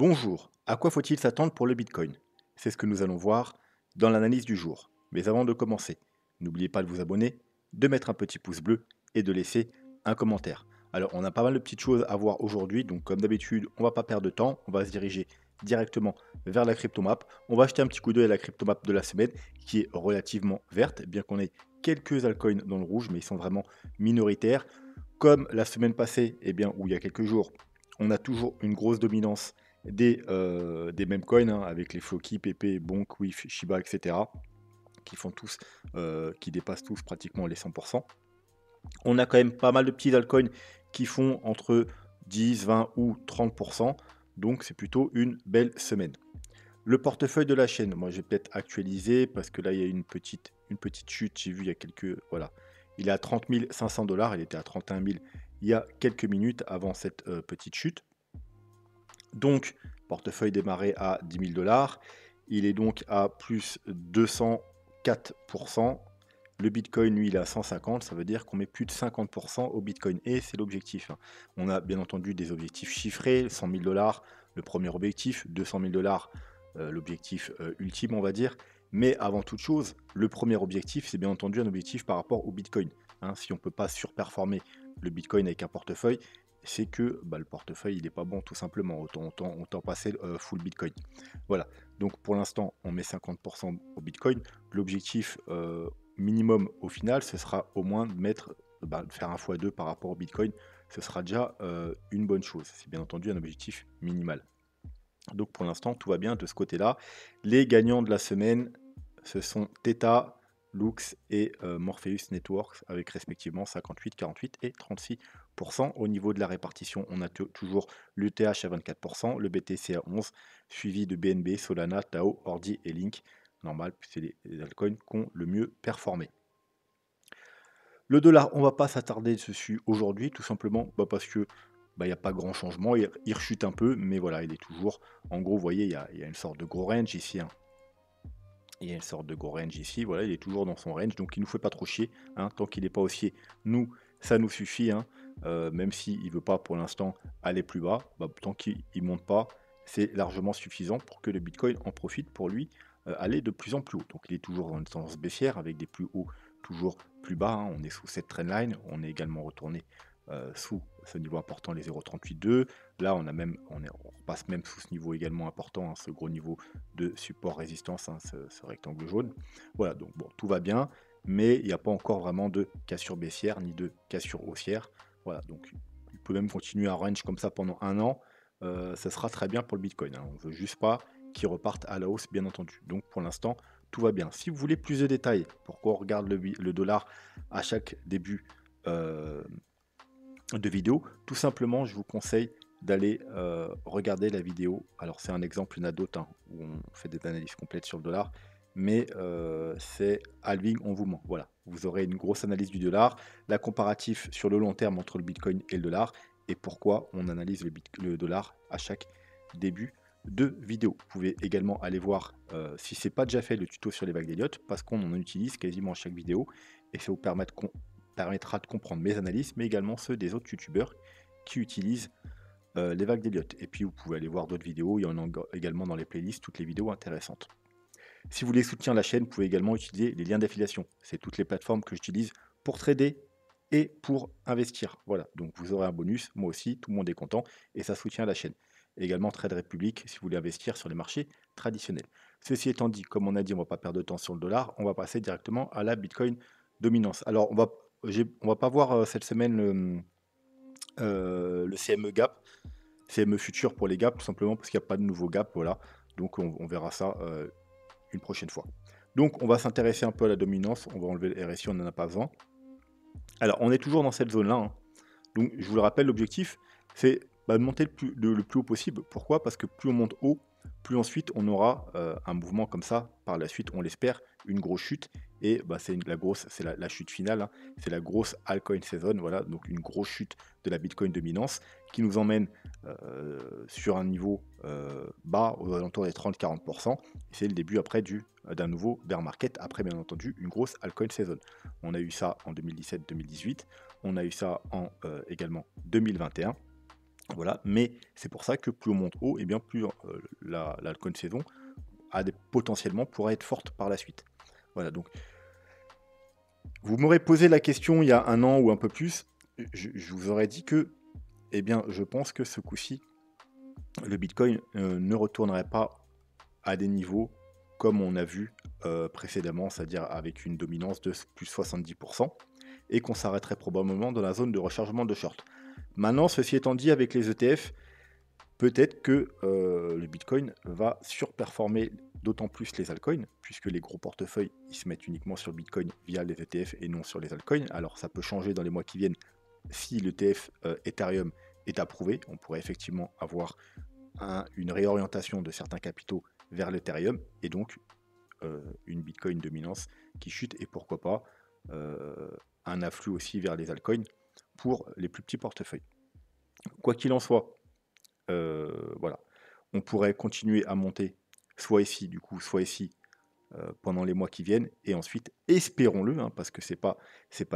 Bonjour, à quoi faut-il s'attendre pour le Bitcoin? C'est ce que nous allons voir dans l'analyse du jour. Mais avant de commencer, n'oubliez pas de vous abonner, de mettre un petit pouce bleu et de laisser un commentaire. Alors, on a pas mal de petites choses à voir aujourd'hui, donc comme d'habitude, on va pas perdre de temps, on va se diriger directement vers la cryptomap. On va jeter un petit coup d'œil à la cryptomap de la semaine qui est relativement verte, bien qu'on ait quelques altcoins dans le rouge, mais ils sont vraiment minoritaires. Comme la semaine passée, eh bien, ou il y a quelques jours, on a toujours une grosse dominance des mêmes coins, hein, avec les Floki, PP, Bonk, WIF, Shiba, etc., qui font tous, qui dépassent tous pratiquement les 100%. On a quand même pas mal de petits altcoins qui font entre 10, 20 ou 30%, donc c'est plutôt une belle semaine. Le portefeuille de la chaîne, moi j'ai peut-être actualisé parce que là il y a une petite chute, j'ai vu il y a quelques, voilà, il est à 30 500 $, il était à 31 000 il y a quelques minutes avant cette petite chute. Donc, portefeuille démarré à 10 000 $. Il est donc à plus 204%. Le Bitcoin, lui, il est à 150. Ça veut dire qu'on met plus de 50% au Bitcoin. Et c'est l'objectif, hein. On a bien entendu des objectifs chiffrés. 100 000 $, le premier objectif. 200 000 $, l'objectif ultime, on va dire. Mais avant toute chose, le premier objectif, c'est bien entendu un objectif par rapport au Bitcoin, hein. Si on ne peut pas surperformer le Bitcoin avec un portefeuille, c'est que bah, le portefeuille il n'est pas bon tout simplement, autant passer full Bitcoin. Voilà, donc pour l'instant on met 50% au Bitcoin. L'objectif minimum au final, ce sera au moins de mettre, de faire un x2 par rapport au Bitcoin. Ce sera déjà une bonne chose. C'est bien entendu un objectif minimal. Donc pour l'instant tout va bien de ce côté-là. Les gagnants de la semaine, ce sont Theta, Lux et Morpheus Networks avec respectivement 58, 48 et 36%. Au niveau de la répartition, on a toujours l'ETH à 24%, le BTC à 11%, suivi de BNB, Solana, Tao, Ordi et Link. Normal, c'est les altcoins qui ont le mieux performé. Le dollar, on va pas s'attarder dessus aujourd'hui, tout simplement parce que il n'y a pas grand changement. Il rechute un peu, mais voilà, il est toujours. En gros, vous voyez, il y a une sorte de gros range ici, hein. Il y a une sorte de gros range ici, voilà, il est toujours dans son range, donc il ne nous fait pas trop chier, hein, tant qu'il n'est pas haussier, nous, ça nous suffit, hein, même s'il ne veut pas pour l'instant aller plus bas, tant qu'il ne monte pas, c'est largement suffisant pour que le Bitcoin en profite pour lui aller de plus en plus haut. Donc il est toujours dans une tendance baissière avec des plus hauts toujours plus bas, hein. On est sous cette trendline, on est également retourné sous ce niveau important, les 0,382. Là, on repasse même sous ce niveau également important, hein, ce gros niveau de support résistance, hein, ce rectangle jaune. Voilà, donc bon, tout va bien, mais il n'y a pas encore vraiment de cassure baissière ni de cassure haussière. Voilà, donc il peut même continuer à range comme ça pendant un an. Ça sera très bien pour le Bitcoin, hein. On ne veut juste pas qu'il reparte à la hausse, bien entendu. Donc pour l'instant, tout va bien. Si vous voulez plus de détails, pourquoi on regarde le dollar à chaque début de vidéo, tout simplement, je vous conseille d'aller regarder la vidéo. Alors, c'est un exemple, il y en a d'autres, hein, où on fait des analyses complètes sur le dollar, mais c'est halving en mouvement. Voilà, vous aurez une grosse analyse du dollar, la comparatif sur le long terme entre le Bitcoin et le dollar, et pourquoi on analyse le dollar à chaque début de vidéo. Vous pouvez également aller voir, si c'est pas déjà fait, le tuto sur les vagues d'Elliott, parce qu'on en utilise quasiment à chaque vidéo, et ça vous permettra de comprendre mes analyses, mais également ceux des autres youtubeurs qui utilisent les vagues d'Elliott. Et puis vous pouvez aller voir d'autres vidéos, il y en a également dans les playlists, toutes les vidéos intéressantes. Si vous voulez soutenir la chaîne, vous pouvez également utiliser les liens d'affiliation. C'est toutes les plateformes que j'utilise pour trader et pour investir. Voilà, donc vous aurez un bonus, moi aussi, tout le monde est content, et ça soutient la chaîne. Et également Trade Republic si vous voulez investir sur les marchés traditionnels. Ceci étant dit, comme on a dit, on ne va pas perdre de temps sur le dollar, on va passer directement à la Bitcoin dominance. Alors on va pas voir cette semaine le CME Gap, CME Futur pour les gaps, tout simplement parce qu'il n'y a pas de nouveau gap, voilà. Donc on verra ça une prochaine fois. Donc on va s'intéresser un peu à la dominance, on va enlever le RSI, on n'en a pas besoin. Alors on est toujours dans cette zone-là, hein. Donc je vous le rappelle, l'objectif, c'est de monter le plus haut possible. Pourquoi? Parce que plus on monte haut, plus ensuite on aura un mouvement comme ça, par la suite, on l'espère, une grosse chute. Et c'est la chute finale, hein. C'est la grosse altcoin season, voilà, donc une grosse chute de la Bitcoin dominance qui nous emmène sur un niveau bas aux alentours des 30-40%. Et c'est le début après d'un nouveau bear market, après bien entendu une grosse altcoin season. On a eu ça en 2017-2018, on a eu ça en également 2021. Voilà, mais c'est pour ça que plus on monte haut, et bien plus l'alcool saison potentiellement pourrait être forte par la suite. Voilà, donc vous m'aurez posé la question il y a un an ou un peu plus, je vous aurais dit que, eh bien, je pense que ce coup-ci, le Bitcoin ne retournerait pas à des niveaux comme on a vu précédemment, c'est-à-dire avec une dominance de plus 70%, et qu'on s'arrêterait probablement dans la zone de rechargement de short. Maintenant, ceci étant dit, avec les ETF, peut-être que le Bitcoin va surperformer d'autant plus les altcoins, puisque les gros portefeuilles, ils se mettent uniquement sur le Bitcoin via les ETF et non sur les altcoins. Alors ça peut changer dans les mois qui viennent si l'ETF Ethereum est approuvé. On pourrait effectivement avoir une réorientation de certains capitaux vers l'Ethereum et donc une Bitcoin dominance qui chute et pourquoi pas un afflux aussi vers les altcoins pour les plus petits portefeuilles. Quoi qu'il en soit, voilà, on pourrait continuer à monter soit ici du coup, soit ici pendant les mois qui viennent et ensuite espérons-le hein, parce que c'est pas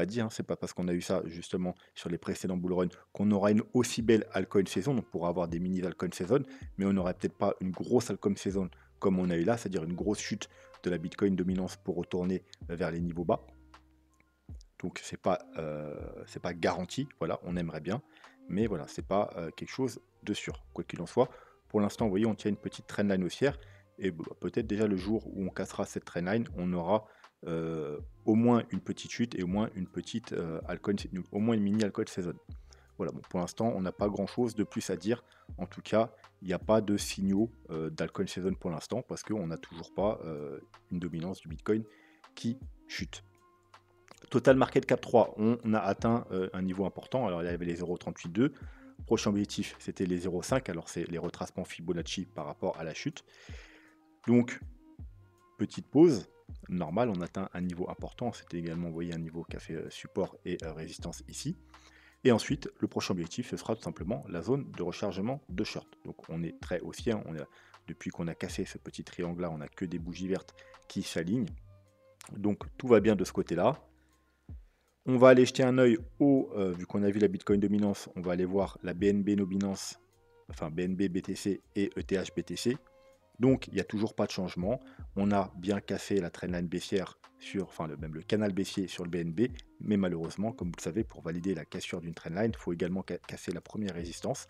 dit, hein, c'est pas parce qu'on a eu ça justement sur les précédents bull run qu'on aura une aussi belle altcoin saison. On pourra avoir des mini altcoin saison, mais on n'aurait peut-être pas une grosse altcoin saison comme on a eu là, c'est-à-dire une grosse chute de la Bitcoin dominance pour retourner vers les niveaux bas. Donc c'est pas garanti, voilà, on aimerait bien, mais voilà, c'est pas quelque chose de sûr. Quoi qu'il en soit, pour l'instant, vous voyez, on tient une petite trendline haussière, et peut-être déjà le jour où on cassera cette trendline, on aura au moins une petite chute et au moins une petite au moins une mini alcool saison. Voilà, bon, pour l'instant, on n'a pas grand-chose de plus à dire. En tout cas, il n'y a pas de signaux d'alcool saison pour l'instant, parce qu'on n'a toujours pas une dominance du Bitcoin qui chute. Total Market Cap 3, on a atteint un niveau important. Alors, il y avait les 0,382. Prochain objectif, c'était les 0,5. Alors, c'est les retracements Fibonacci par rapport à la chute. Donc, petite pause. Normal, on atteint un niveau important. C'était également, vous voyez, un niveau qui a fait support et résistance ici. Et ensuite, le prochain objectif, ce sera tout simplement la zone de rechargement de short. Donc, on est très haussier. Depuis qu'on a cassé ce petit triangle-là, on n'a que des bougies vertes qui s'alignent. Donc, tout va bien de ce côté-là. On va aller jeter un œil vu qu'on a vu la Bitcoin dominance, on va aller voir la BNB dominance, enfin BNB BTC et ETH BTC. Donc il n'y a toujours pas de changement. On a bien cassé la trendline baissière même le canal baissier sur le BNB, mais malheureusement, comme vous le savez, pour valider la cassure d'une trendline, il faut également casser la première résistance,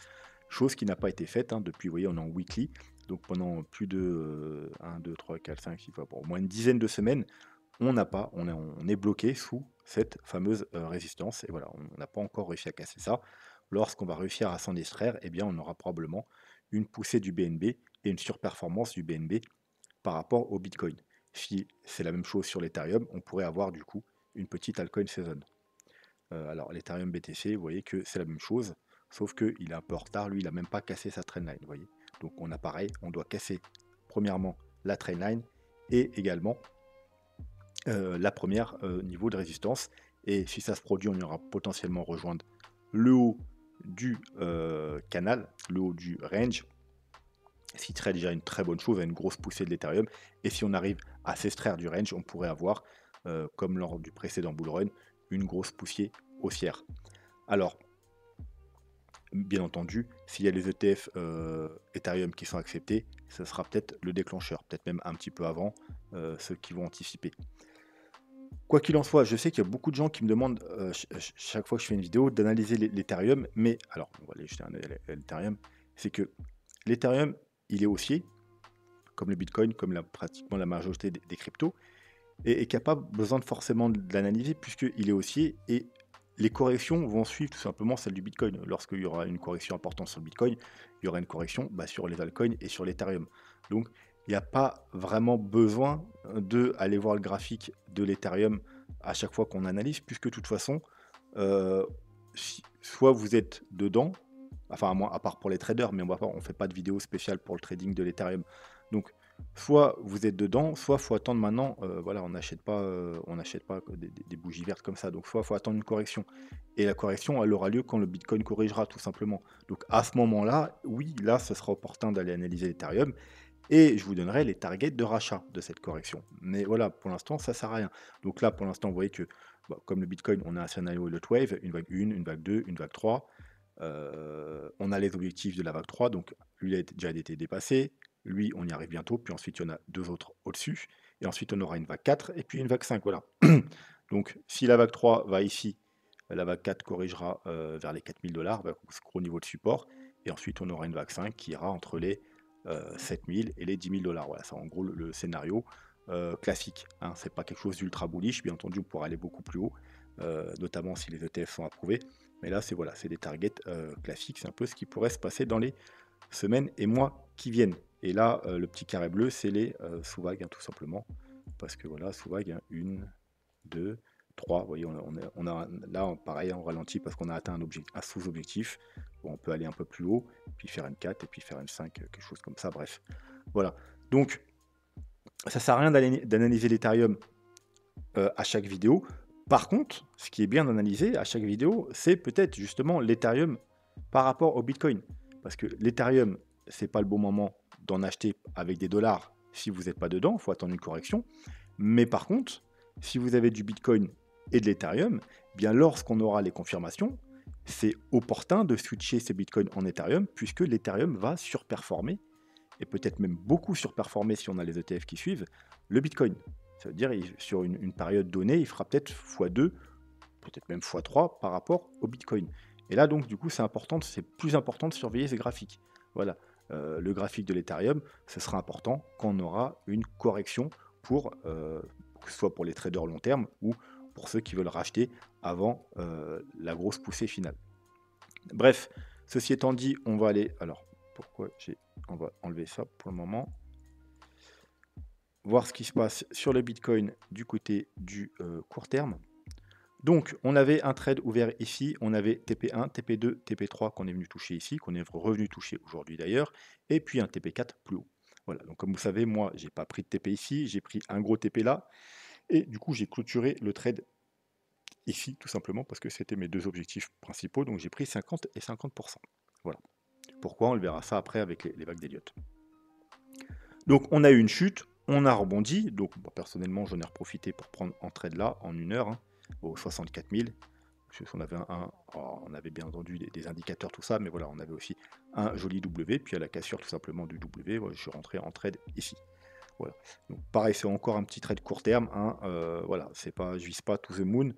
chose qui n'a pas été faite depuis, vous voyez, on est en weekly, donc pendant plus de 1, 2, 3, 4, 5, 6 fois, au moins une dizaine de semaines, on est bloqué sous cette fameuse résistance. Et voilà, on n'a pas encore réussi à casser ça. Lorsqu'on va réussir à s'en extraire, eh bien, on aura probablement une poussée du BNB et une surperformance du BNB par rapport au Bitcoin. Si c'est la même chose sur l'Ethereum, on pourrait avoir du coup une petite altcoin saison. Alors l'Ethereum BTC, vous voyez que c'est la même chose, sauf qu'il est un peu en retard, lui il n'a même pas cassé sa trendline, vous voyez. Donc on a pareil, on doit casser premièrement la trendline et également la première niveau de résistance. Et si ça se produit, on ira potentiellement rejoindre le haut du canal, le haut du range, ce qui serait déjà une très bonne chose, une grosse poussée de l'Ethereum. Et si on arrive à s'extraire du range, on pourrait avoir, comme lors du précédent bull run, une grosse poussée haussière. Alors, bien entendu, s'il y a les ETF Ethereum qui sont acceptés, ce sera peut-être le déclencheur, peut-être même un petit peu avant ceux qui vont anticiper. Quoi qu'il en soit, je sais qu'il y a beaucoup de gens qui me demandent chaque fois que je fais une vidéo d'analyser l'Ethereum, mais alors on va aller jeter un œil à l'Ethereum, c'est que l'Ethereum, il est haussier, comme le Bitcoin, comme pratiquement la majorité des cryptos, et qui n'a pas besoin forcément de l'analyser puisqu'il est haussier et les corrections vont suivre tout simplement celle du Bitcoin. Lorsqu'il y aura une correction importante sur le Bitcoin, il y aura une correction sur les altcoins et sur l'Ethereum. Donc, il n'y a pas vraiment besoin d'aller voir le graphique de l'Ethereum à chaque fois qu'on analyse, puisque de toute façon, soit vous êtes dedans, enfin à part pour les traders, mais on ne fait pas de vidéo spéciale pour le trading de l'Ethereum. Donc, soit vous êtes dedans, soit il faut attendre maintenant, voilà, on n'achète pas des bougies vertes comme ça, donc soit il faut attendre une correction. Et la correction, elle aura lieu quand le Bitcoin corrigera, tout simplement. Donc à ce moment-là, oui, là, ce sera opportun d'aller analyser l'Ethereum, et je vous donnerai les targets de rachat de cette correction. Mais voilà, pour l'instant, ça ne sert à rien. Donc là, pour l'instant, vous voyez que, comme le Bitcoin, on a un scénario Lot Wave, une vague 1, une vague 2, une vague 3. On a les objectifs de la vague 3, donc lui a déjà été dépassé, lui on y arrive bientôt, puis ensuite il y en a 2 autres au-dessus, et ensuite on aura une vague 4 et puis une vague 5, voilà. Donc si la vague 3 va ici, la vague 4 corrigera vers les 4 000 $, va au niveau de support, et ensuite on aura une vague 5 qui ira entre les 7 000 et les 10 000 $. Voilà, c'est en gros le scénario classique, hein. C'est pas quelque chose d'ultra bullish, bien entendu, on pourra aller beaucoup plus haut, notamment si les ETF sont approuvés. Mais là, c'est voilà, c'est des targets classiques, c'est un peu ce qui pourrait se passer dans les semaines et mois qui viennent. Et là, le petit carré bleu, c'est les sous-vagues, hein, tout simplement. Parce que voilà, sous-vague, hein, 1, 2, 3. Vous voyez, là, pareil, on ralentit parce qu'on a atteint un sous-objectif. Bon, on peut aller un peu plus haut, puis faire une 4 et puis faire une 5, quelque chose comme ça. Bref, voilà. Donc, ça sert à rien d'analyser l'Ethereum à chaque vidéo. Par contre, ce qui est bien d'analyser à chaque vidéo, c'est peut-être justement l'Ethereum par rapport au Bitcoin. Parce que l'Ethereum, c'est pas le bon moment d'en acheter avec des dollars si vous n'êtes pas dedans, il faut attendre une correction. Mais par contre, si vous avez du Bitcoin et de l'Ethereum, bien lorsqu'on aura les confirmations, c'est opportun de switcher ces Bitcoins en Ethereum puisque l'Ethereum va surperformer et peut-être même beaucoup surperformer si on a les ETF qui suivent le Bitcoin. Ça veut dire sur une période donnée, il fera peut-être x2, peut-être même x3 par rapport au Bitcoin. Et là, donc, du coup, c'est plus important de surveiller ces graphiques. Voilà. Le graphique de l'Ethereum, ce sera important quand on aura une correction que ce soit pour les traders long terme ou pour ceux qui veulent racheter avant la grosse poussée finale. Bref, ceci étant dit, on va aller... Alors, on va enlever ça pour le moment. Voir ce qui se passe sur le Bitcoin du côté du court terme. Donc, on avait un trade ouvert ici, on avait TP1, TP2, TP3 qu'on est venu toucher ici, qu'on est revenu toucher aujourd'hui d'ailleurs, et puis un TP4 plus haut. Voilà, donc comme vous savez, moi, j'ai pas pris de TP ici, j'ai pris un gros TP là, et du coup, j'ai clôturé le trade ici, tout simplement, parce que c'était mes deux objectifs principaux, donc j'ai pris 50 et 50%. Voilà. Pourquoi? On le verra ça après avec les vagues d'Elliott. Donc, on a eu une chute, on a rebondi, donc personnellement, j'en ai profité pour prendre en trade là, en une heure, hein, aux 64 000. On avait, on avait bien entendu des indicateurs, tout ça, mais voilà, on avait aussi un joli W, puis à la cassure tout simplement du W, voilà, je suis rentré en trade ici. Voilà. Donc pareil, c'est encore un petit trade court terme, hein, voilà, c'est pas, je vise pas to the moon,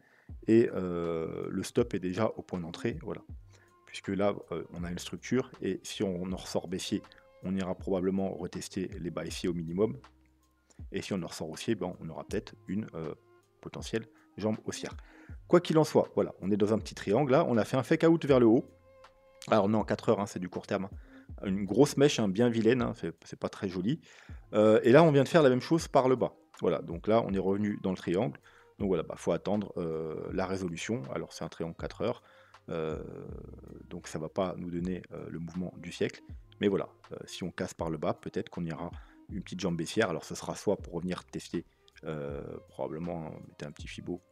et le stop est déjà au point d'entrée, voilà. Puisque là, on a une structure, et si on en ressort baissier, on ira probablement retester les bas ici au minimum, et si on en ressort haussier, ben, on aura peut-être une potentielle jambe haussière. Quoi qu'il en soit, voilà, on est dans un petit triangle là, on a fait un fake out vers le haut. Alors non, 4 heures, hein, c'est du court terme. Une grosse mèche, hein, bien vilaine, hein, c'est pas très joli. Et là, on vient de faire la même chose par le bas. Voilà, donc là, on est revenu dans le triangle. Donc voilà, faut attendre la résolution. Alors c'est un triangle 4 heures. Donc ça va pas nous donner le mouvement du siècle. Mais voilà, si on casse par le bas, peut-être qu'on ira une petite jambe baissière. Alors ce sera soit pour revenir tester, probablement, mettez un petit Fibo,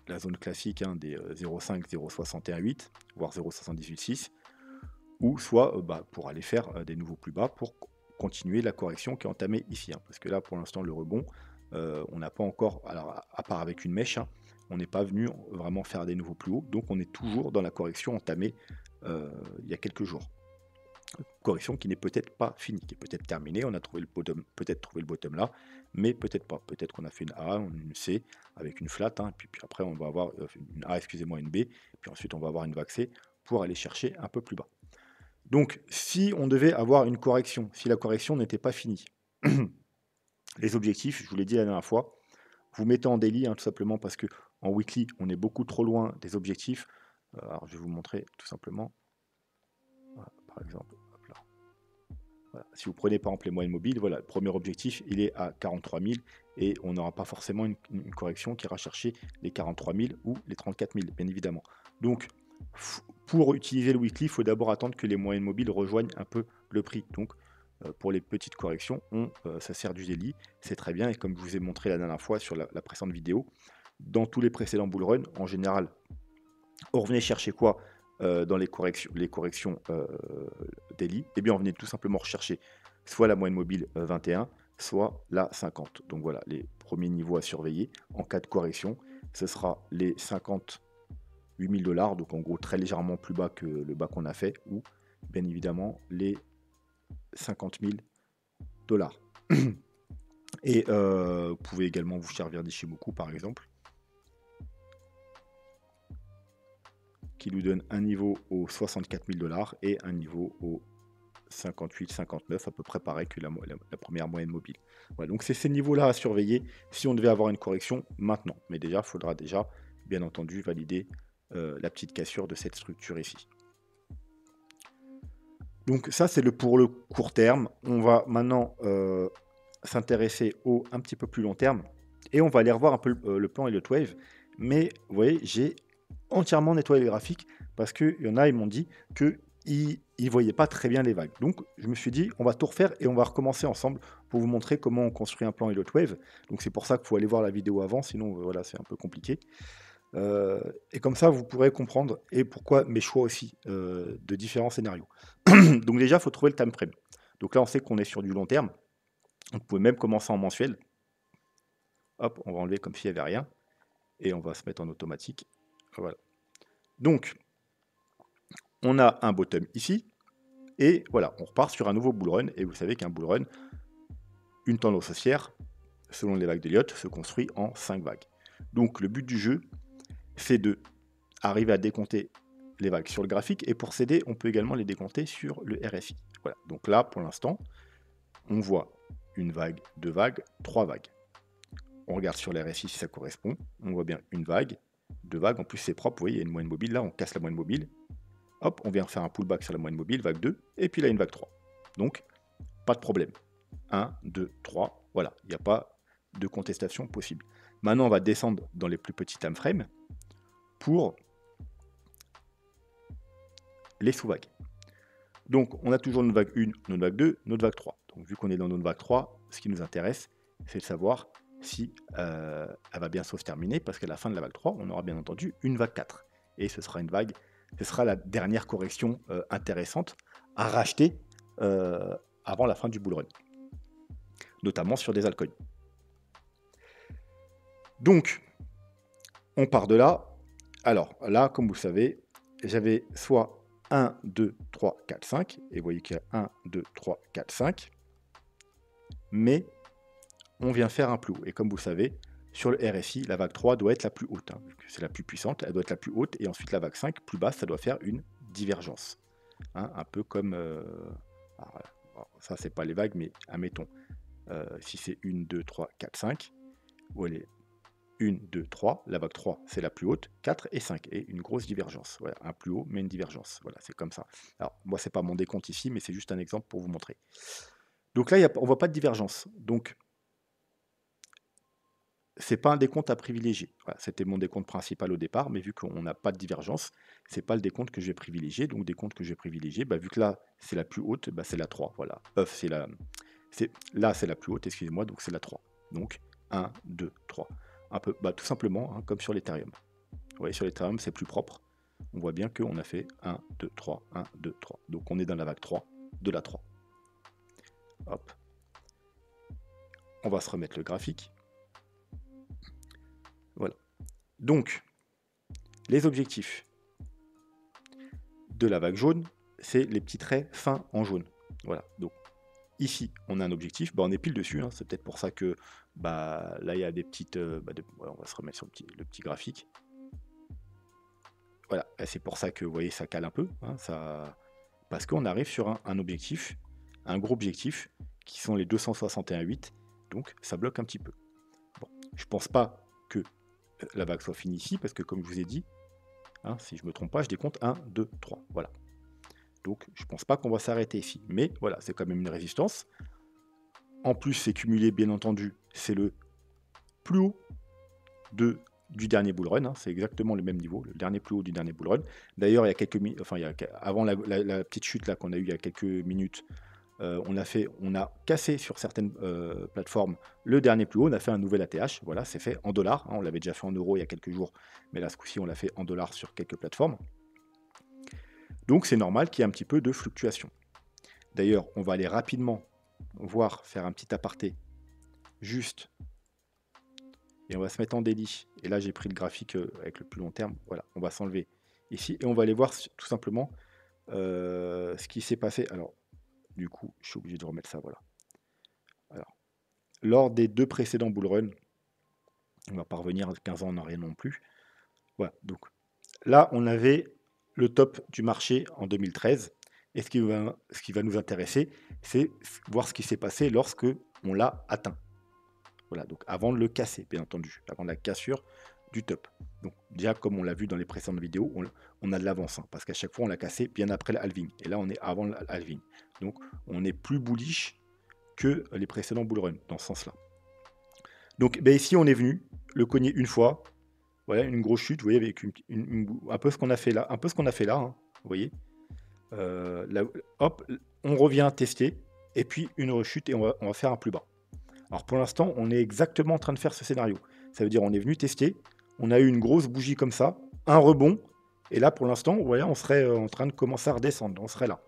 la zone classique, hein, des 0,5, 0,618, voire 0,786, ou soit pour aller faire des nouveaux plus bas pour continuer la correction qui est entamée ici. Hein, parce que là, pour l'instant, le rebond, on n'a pas encore, alors à part avec une mèche, hein, on n'est pas venu vraiment faire des nouveaux plus hauts, donc on est toujours dans la correction entamée il y a quelques jours. Correction qui n'est peut-être pas finie, qui est peut-être terminée, on a trouvé le bottom, peut-être trouvé le bottom là, mais peut-être pas. Peut-être qu'on a fait une A, une C avec une flat, hein, puis après on va avoir une A, excusez-moi, une B, puis ensuite on va avoir une vague C pour aller chercher un peu plus bas. Donc si on devait avoir une correction, si la correction n'était pas finie, les objectifs, je vous l'ai dit la dernière fois, vous mettez en daily, hein, tout simplement parce que en weekly, on est beaucoup trop loin des objectifs. Alors je vais vous montrer tout simplement, voilà, par exemple. Voilà. Si vous prenez par exemple les moyennes mobiles, voilà, le premier objectif, il est à 43 000 et on n'aura pas forcément une correction qui ira chercher les 43 000 ou les 34 000, bien évidemment. Donc, pour utiliser le weekly, il faut d'abord attendre que les moyennes mobiles rejoignent un peu le prix. Donc, pour les petites corrections, ça sert du daily, c'est très bien. Et comme je vous ai montré la dernière fois sur la précédente vidéo, dans tous les précédents bull run, en général, on revenait chercher quoi dans les corrections daily? Eh bien, on venait tout simplement rechercher soit la moyenne mobile 21, soit la 50. Donc voilà, les premiers niveaux à surveiller en cas de correction, ce sera les 50 8000 $, donc en gros très légèrement plus bas que le bas qu'on a fait, ou bien évidemment les 50 000 $. Et vous pouvez également vous servir d'Ishimoku par exemple, qui nous donne un niveau au 64 000 $ et un niveau au 58-59, à peu près pareil que la première moyenne mobile. Voilà, donc c'est ces niveaux-là à surveiller si on devait avoir une correction maintenant. Mais déjà, il faudra déjà, bien entendu, valider la petite cassure de cette structure ici. Donc ça, c'est pour le court terme. On va maintenant s'intéresser au un petit peu plus long terme. Et on va aller revoir un peu le plan Elliott Wave. Mais vous voyez, j'ai entièrement nettoyé les graphiques parce qu'il y en a, ils m'ont dit qu'ils ne voyaient pas très bien les vagues. Donc je me suis dit, on va tout refaire et on va recommencer ensemble pour vous montrer comment on construit un plan Elliott Wave. Donc c'est pour ça qu'il faut aller voir la vidéo avant, sinon voilà, c'est un peu compliqué. Et comme ça, vous pourrez comprendre et pourquoi mes choix aussi de différents scénarios. Donc déjà, il faut trouver le time frame. Donc là, on sait qu'on est sur du long terme. On peut même commencer en mensuel. Hop, on va enlever comme s'il n'y avait rien. Et on va se mettre en automatique. Voilà. Donc, on a un bottom ici. Et voilà, on repart sur un nouveau bull run. Et vous savez qu'un bull run, une tendance haussière, selon les vagues d'Elliott, se construit en 5 vagues. Donc le but du jeu, c'est de arriver à décompter les vagues sur le graphique. Et pour céder, on peut également les décompter sur le RSI. Voilà. Donc là, pour l'instant, on voit une vague, deux vagues, trois vagues. On regarde sur le RSI si ça correspond. On voit bien une vague, deux vagues. En plus, c'est propre. Vous voyez, il y a une moyenne mobile. Là, on casse la moyenne mobile. Hop, on vient faire un pullback sur la moyenne mobile, vague 2. Et puis là, une vague 3. Donc, pas de problème. 1, 2, 3. Voilà, il n'y a pas de contestation possible. Maintenant, on va descendre dans les plus petits time frames pour les sous-vagues. Donc, on a toujours notre vague 1, notre vague 2, notre vague 3. Donc, vu qu'on est dans notre vague 3, ce qui nous intéresse, c'est de savoir si elle va bientôt se terminer, parce qu'à la fin de la vague 3, on aura bien entendu une vague 4. Et ce sera une vague, ce sera la dernière correction intéressante à racheter avant la fin du bull run, notamment sur des altcoins. Donc, on part de là. Alors là, comme vous le savez, j'avais soit 1, 2, 3, 4, 5, et vous voyez qu'il y a 1, 2, 3, 4, 5, mais on vient faire un plus haut. Et comme vous savez, sur le RSI, la vague 3 doit être la plus haute. Hein. C'est la plus puissante, elle doit être la plus haute. Et ensuite, la vague 5, plus basse, ça doit faire une divergence. Hein, un peu comme... alors, ça, c'est pas les vagues, mais admettons, si c'est 1, 2, 3, 4, 5, où elle est 1, 2, 3, la vague 3, c'est la plus haute, 4 et 5, et une grosse divergence. Voilà, un plus haut, mais une divergence. Voilà, c'est comme ça. Alors, moi, c'est pas mon décompte ici, mais c'est juste un exemple pour vous montrer. Donc là, on voit pas de divergence. Donc, c'est pas un décompte à privilégier. Voilà, c'était mon décompte principal au départ, mais vu qu'on n'a pas de divergence, c'est pas le décompte que je vais privilégier. Donc décompte que je vais privilégier, bah, vu que là c'est la plus haute, bah, c'est la 3. Voilà. Là c'est la plus haute, excusez-moi, donc c'est la 3. Donc 1, 2, 3. Un peu, bah, tout simplement, hein, comme sur l'Ethereum. Vous voyez, sur l'Ethereum, c'est plus propre. On voit bien qu'on a fait 1, 2, 3, 1, 2, 3. Donc on est dans la vague 3 de la 3. Hop. On va se remettre le graphique. Voilà. Donc, les objectifs de la vague jaune, c'est les petits traits fins en jaune. Voilà. Donc, ici, on a un objectif. Bah, on est pile dessus. Hein. C'est peut-être pour ça que là, il y a des petites... voilà, on va se remettre sur le petit graphique. Voilà. C'est pour ça que, vous voyez, ça cale un peu. Hein, parce qu'on arrive sur un objectif, un gros objectif, qui sont les 261,8. Donc, ça bloque un petit peu. Bon, je pense pas que la vague soit finie ici, parce que comme je vous ai dit, hein, si je ne me trompe pas, je décompte 1, 2, 3. Voilà. Donc, je ne pense pas qu'on va s'arrêter ici. Mais voilà, c'est quand même une résistance. En plus, c'est cumulé, bien entendu, c'est le plus haut du dernier bull run. Hein. C'est exactement le même niveau, le dernier plus haut du dernier bull run. D'ailleurs, il y a quelques minutes, enfin, avant la petite chute là qu'on a eue il y a quelques minutes, on a cassé sur certaines plateformes le dernier plus haut, on a fait un nouvel ATH, voilà, c'est fait en dollars, hein, on l'avait déjà fait en euros il y a quelques jours, mais là ce coup-ci on l'a fait en dollars sur quelques plateformes. Donc c'est normal qu'il y ait un petit peu de fluctuation. D'ailleurs, on va aller rapidement faire un petit aparté juste et on va se mettre en daily. Et là, j'ai pris le graphique avec le plus long terme. Voilà, on va s'enlever ici et on va aller voir tout simplement ce qui s'est passé. Alors, du coup, je suis obligé de remettre ça, voilà. Alors, lors des 2 précédents bull run, on va pas revenir 15 ans en arrière non plus. Voilà, donc là, on avait le top du marché en 2013. Et ce qui va nous intéresser, c'est voir ce qui s'est passé lorsque on l'a atteint. Voilà, donc avant de le casser, bien entendu, avant la cassure du top. Donc déjà, comme on l'a vu dans les précédentes vidéos, on a de l'avance, hein, parce qu'à chaque fois, on l'a cassé bien après le halving. Et là, on est avant le halving. Donc, on est plus bullish que les précédents bull run, dans ce sens-là. Donc, ben, ici, on est venu le cogner une fois. Voilà, une grosse chute, vous voyez, avec un peu ce qu'on a fait là. Un peu ce qu'on a fait là, hein, vous voyez. Là, hop, on revient tester. Et puis, une rechute et on va faire un plus bas. Alors pour l'instant, on est exactement en train de faire ce scénario. Ça veut dire on est venu tester, on a eu une grosse bougie comme ça, un rebond, et là pour l'instant, voilà, on serait en train de commencer à redescendre, on serait là.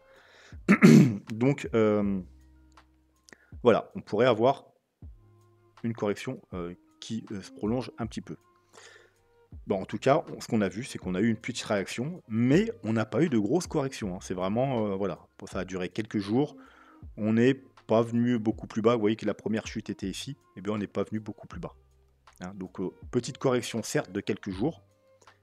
Donc voilà, on pourrait avoir une correction qui se prolonge un petit peu. Bon, en tout cas, ce qu'on a vu, c'est qu'on a eu une petite réaction, mais on n'a pas eu de grosse correction, hein. C'est vraiment, voilà, ça a duré quelques jours, on n'est pas venu beaucoup plus bas. Vous voyez que la première chute était ici, et bien on n'est pas venu beaucoup plus bas. Hein, donc petite correction certes de quelques jours,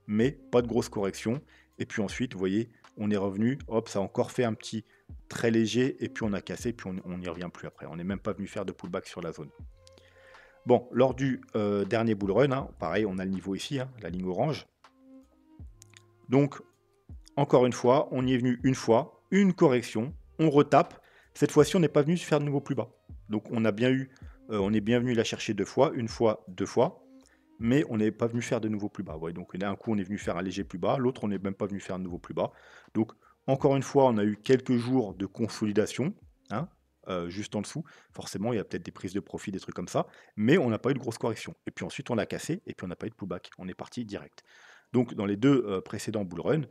mais pas de grosse correction. Et puis ensuite, vous voyez, on est revenu, hop, ça a encore fait un petit très léger, et puis on a cassé, puis on n'y revient plus après. On n'est même pas venu faire de pullback sur la zone. Bon, lors du dernier bull run, hein, pareil, on a le niveau ici, hein, la ligne orange. Donc, encore une fois, on y est venu une fois, une correction, on retape. Cette fois-ci, on n'est pas venu se faire de nouveau plus bas. Donc, on a bien eu, on est bien venu la chercher deux fois, deux fois. Mais on n'est pas venu faire de nouveau plus bas. Ouais, donc d'un coup, on est venu faire un léger plus bas, l'autre, on n'est même pas venu faire un nouveau plus bas. Donc, encore une fois, on a eu quelques jours de consolidation, hein, juste en dessous. Forcément, il y a peut-être des prises de profit, des trucs comme ça, mais on n'a pas eu de grosse correction. Et puis ensuite, on l'a cassé, et puis on n'a pas eu de pullback. On est parti direct. Donc, dans les deux précédents bull run,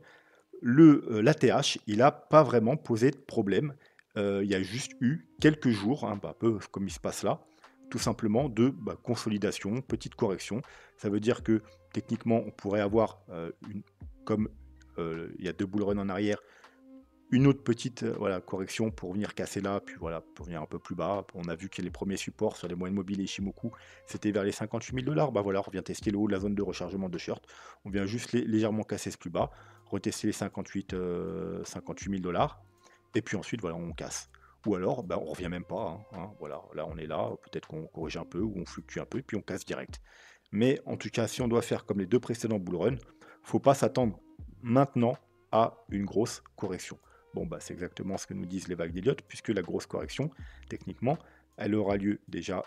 l'ATH, il n'a pas vraiment posé de problème. Il y a juste eu quelques jours, hein, un peu comme il se passe là, tout simplement de consolidation, petite correction. Ça veut dire que techniquement, on pourrait avoir, comme il y a 2 bull run en arrière, une autre petite voilà, correction pour venir casser là, puis voilà, pour venir un peu plus bas. On a vu que les premiers supports sur les moyennes mobiles et Ishimoku, c'était vers les 58 000 $. Bah voilà, on vient tester le haut de la zone de rechargement de short. On vient juste légèrement casser ce plus bas, retester les 58 000 $. Et puis ensuite, voilà, on casse. Ou alors, on revient même pas. Hein, voilà, là, on est là. Peut-être qu'on corrige un peu ou on fluctue un peu, et puis on casse direct. Mais en tout cas, si on doit faire comme les deux précédents bull run, faut pas s'attendre maintenant à une grosse correction. Bon, c'est exactement ce que nous disent les vagues d'Elliott, puisque la grosse correction, techniquement, elle aura lieu déjà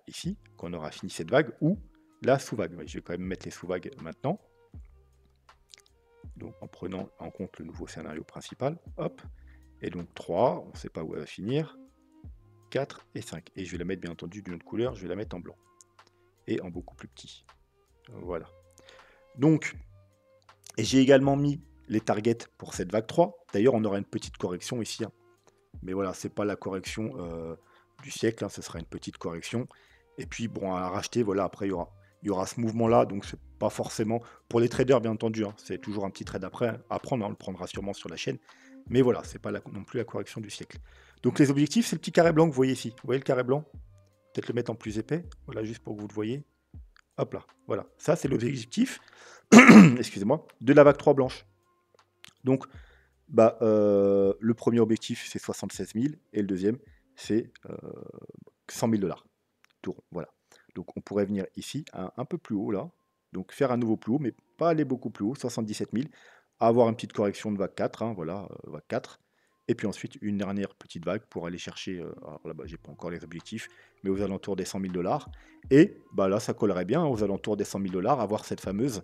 ici, quand on aura fini cette vague, ou la sous-vague. Je vais quand même mettre les sous-vagues maintenant. Donc, en prenant en compte le nouveau scénario principal. Hop. Et donc 3, on ne sait pas où elle va finir. 4 et 5. Et je vais la mettre, bien entendu, d'une autre couleur. Je vais la mettre en blanc. Et en beaucoup plus petit. Voilà. Donc, j'ai également mis les targets pour cette vague 3. D'ailleurs, on aura une petite correction ici. Hein. Mais voilà, c'est pas la correction du siècle. Hein, ce sera une petite correction. Et puis, bon, à racheter, voilà, après, il y aura ce mouvement-là. Donc, c'est pas forcément... Pour les traders, bien entendu, hein, c'est toujours un petit trade après à prendre. Hein, on le prendra sûrement sur la chaîne. Mais voilà, c'est pas non plus la correction du siècle. Donc, les objectifs, c'est le petit carré blanc que vous voyez ici. Vous voyez le carré blanc? Peut-être le mettre en plus épais. Voilà, juste pour que vous le voyez. Hop là, voilà. Ça, c'est l'objectif, excusez-moi, de la vague 3 blanche. Donc, le premier objectif, c'est 76 000, et le deuxième, c'est 100 000 $. Tout rond, voilà. Donc, on pourrait venir ici, un peu plus haut, là. Donc, faire un nouveau plus haut, mais pas aller beaucoup plus haut, 77 000. Avoir une petite correction de vague 4, hein, voilà, vague 4. Et puis ensuite, une dernière petite vague pour aller chercher, alors là-bas, j'ai pas encore les objectifs, mais aux alentours des 100 000 $. Et là, ça collerait bien aux alentours des 100 000 $, avoir cette fameuse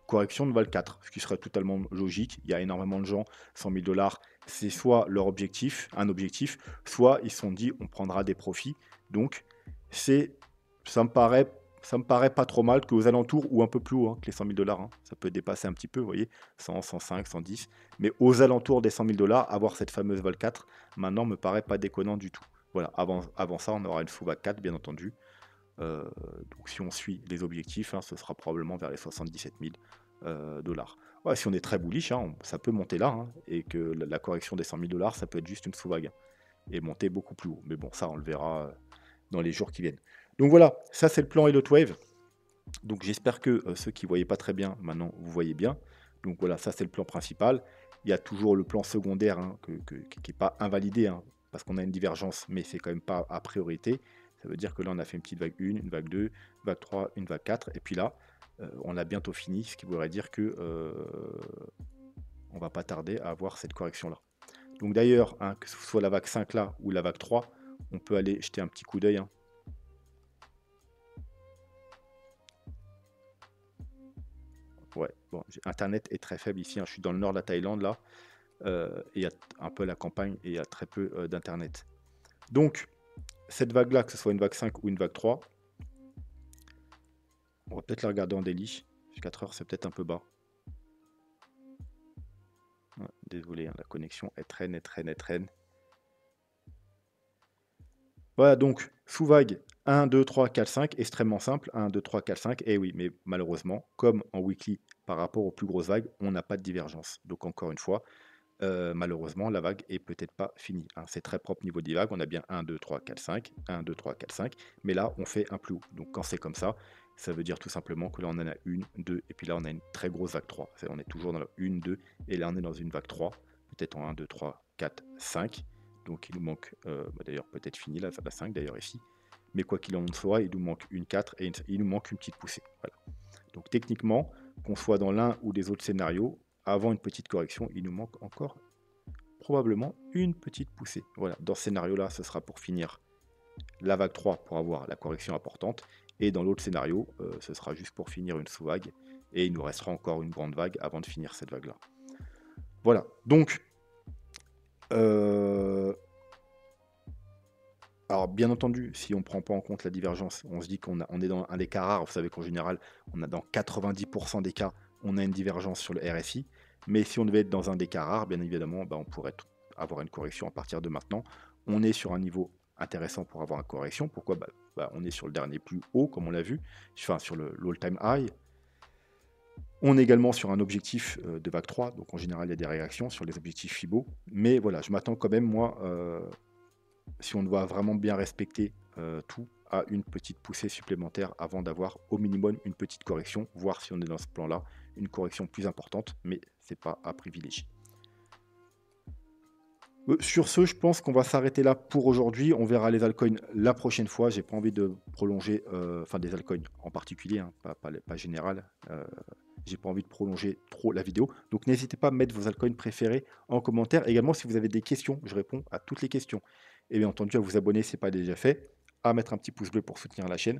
correction de vague 4, ce qui serait totalement logique. Il y a énormément de gens, 100 000 $, c'est soit leur objectif, un objectif, soit ils se sont dit on prendra des profits. Donc, ça me paraît pas trop mal qu'aux alentours ou un peu plus haut que les 100 000 $. Hein. Ça peut dépasser un petit peu, vous voyez, 100, 105, 110. Mais aux alentours des 100 000 $, avoir cette fameuse vague 4, maintenant, me paraît pas déconnant du tout. Voilà, avant ça, on aura une sous-vague 4, bien entendu. Donc si on suit les objectifs, hein, ce sera probablement vers les 77 000 dollars. Ouais, si on est très bullish, hein, ça peut monter là, hein, et que la correction des 100 000 dollars, ça peut être juste une sous-vague et monter beaucoup plus haut. Mais bon, ça, on le verra dans les jours qui viennent. Donc voilà, ça c'est le plan Elliott Wave. Donc j'espère que ceux qui ne voyaient pas très bien, maintenant vous voyez bien. Donc voilà, ça c'est le plan principal. Il y a toujours le plan secondaire, hein, qui n'est pas invalidé, hein, parce qu'on a une divergence, mais c'est quand même pas à priorité. Ça veut dire que là on a fait une petite vague 1, une vague 2, vague 3, une vague 4, et puis là on a bientôt fini, ce qui voudrait dire que on va pas tarder à avoir cette correction là. Donc d'ailleurs, hein, que ce soit la vague 5 là ou la vague 3, on peut aller jeter un petit coup d'œil, hein. Ouais, bon, Internet est très faible ici, hein. Je suis dans le nord de la Thaïlande là, et il y a un peu la campagne et il y a très peu d'internet. Donc, cette vague-là, que ce soit une vague 5 ou une vague 3, on va peut-être la regarder en daily. 4 heures, c'est peut-être un peu bas. Ouais, désolé, hein, la connexion est traîne, traîne. Voilà, donc, sous vague 1, 2, 3, 4, 5, extrêmement simple. 1, 2, 3, 4, 5. Et oui, mais malheureusement, comme en weekly, par rapport aux plus grosses vagues, on n'a pas de divergence. Donc, encore une fois, malheureusement, la vague est peut-être pas finie, hein. C'est très propre niveau des vagues. On a bien 1, 2, 3, 4, 5, 1, 2, 3, 4, 5. Mais là, on fait un plus haut. Donc, quand c'est comme ça veut dire tout simplement que là, on en a une, deux, et puis là, on a une très grosse vague 3. On est toujours dans la 1, 2, et là, on est dans une vague 3. Peut-être en 1, 2, 3, 4, 5. Donc, il nous manque, d'ailleurs, peut-être fini la 5, d'ailleurs, ici. Mais quoi qu'il en soit, il nous manque une 4 et il nous manque une petite poussée. Voilà. Donc, techniquement, qu'on soit dans l'un ou les autres scénarios, avant une petite correction, il nous manque encore probablement une petite poussée. Voilà, dans ce scénario-là, ce sera pour finir la vague 3 pour avoir la correction importante. Et dans l'autre scénario, ce sera juste pour finir une sous-vague. Et il nous restera encore une grande vague avant de finir cette vague-là. Voilà, donc... alors, bien entendu, si on ne prend pas en compte la divergence, on se dit qu'on est dans un des cas rares. Vous savez qu'en général, on a dans 90% des cas, on a une divergence sur le RSI. Mais si on devait être dans un des cas rares, bien évidemment, on pourrait avoir une correction à partir de maintenant. On est sur un niveau intéressant pour avoir une correction. Pourquoi on est sur le dernier plus haut, comme on l'a vu, enfin sur le all-time high. On est également sur un objectif de vague 3, donc en général, il y a des réactions sur les objectifs FIBO. Mais voilà, je m'attends quand même, moi, si on doit vraiment bien respecter tout, à une petite poussée supplémentaire avant d'avoir au minimum une petite correction, voir si on est dans ce plan-là, une correction plus importante, mais c'est pas à privilégier. Sur ce, je pense qu'on va s'arrêter là pour aujourd'hui. On verra les altcoins la prochaine fois. J'ai pas envie de prolonger, enfin des altcoins en particulier, hein, pas général. J'ai pas envie de prolonger trop la vidéo. Donc n'hésitez pas à mettre vos altcoins préférés en commentaire. Également, si vous avez des questions, je réponds à toutes les questions. Et bien entendu, à vous abonner si ce n'est pas déjà fait, à mettre un petit pouce bleu pour soutenir la chaîne.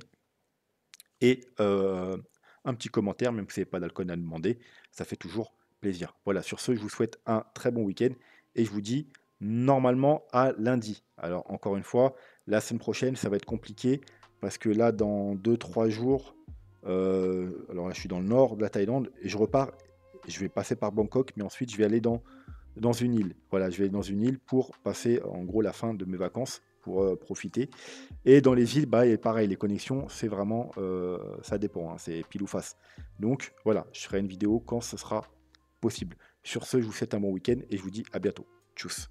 Et un petit commentaire, même si vous n'avez pas d'alcool à demander, ça fait toujours plaisir. Voilà, sur ce, je vous souhaite un très bon week-end et je vous dis normalement à lundi. Alors encore une fois, la semaine prochaine, ça va être compliqué parce que là, dans 2-3 jours, alors là, je suis dans le nord de la Thaïlande et je repars, je vais passer par Bangkok, mais ensuite je vais aller dans une île. Voilà, je vais aller dans une île pour passer en gros la fin de mes vacances, pour profiter. Et dans les îles, et pareil, les connexions, c'est vraiment, ça dépend, hein, c'est pile ou face. Donc voilà, je ferai une vidéo quand ce sera possible. Sur ce, je vous souhaite un bon week-end et je vous dis à bientôt. Tchuss.